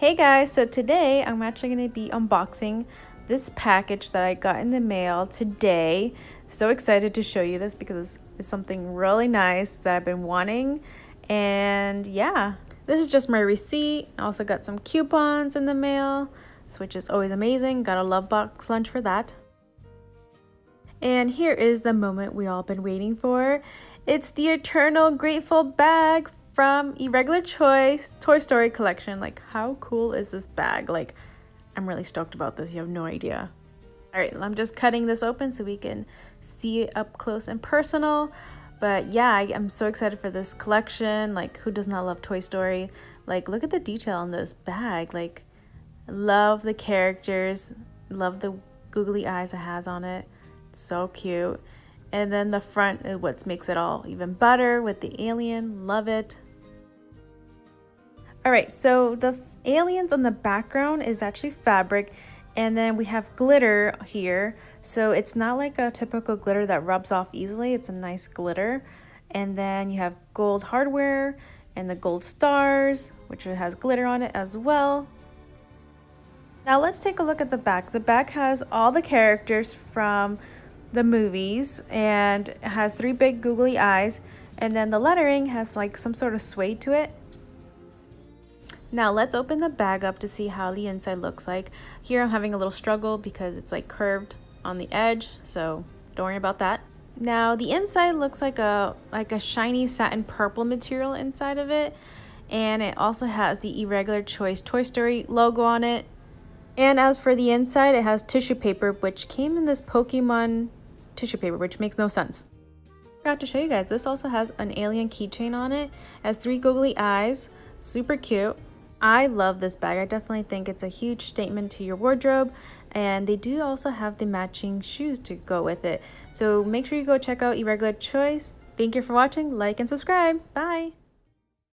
Hey guys, so today I'm actually going to be unboxing this package that I got in the mail today. So excited to show you this because it's something really nice that I've been wanting. And yeah, this is just my receipt. I also got some coupons in the mail, which is always amazing. Gotta love box lunch for that. And here is the moment we all been waiting for. It's the eternal grateful bag from Irregular Choice Toy Story collection. Like, how cool is this bag? Like, I'm really stoked about this. You have no idea. All right, I'm just cutting this open so we can see it up close and personal. But yeah, I'm so excited for this collection. Like, who does not love Toy Story? Like, look at the detail on this bag. Like, love the characters. Love the googly eyes it has on it. So cute. And then the front is what makes it all even better with the alien. Love it. All right, so the aliens on the background is actually fabric, and then we have glitter here. So it's not like a typical glitter that rubs off easily. It's a nice glitter. And then you have gold hardware and the gold stars, which has glitter on it as well. Now let's take a look at the back. The back has all the characters from the movies, and it has 3 big googly eyes, and then the lettering has like some sort of suede to it. Now let's open the bag up to see how the inside looks like. Here I'm having a little struggle because it's like curved on the edge, so don't worry about that. Now the inside looks like a shiny satin purple material inside of it, and it also has the Irregular Choice Toy Story logo on it. And as for the inside, it has tissue paper, which came in this Pokemon tissue paper, which makes no sense. Forgot to show you guys, this also has an alien keychain on it. It has 3 googly eyes, super cute. I love this bag. I definitely think it's a huge statement to your wardrobe, and they do also have the matching shoes to go with it. So make sure you go check out Irregular Choice. Thank you for watching, like and subscribe. Bye!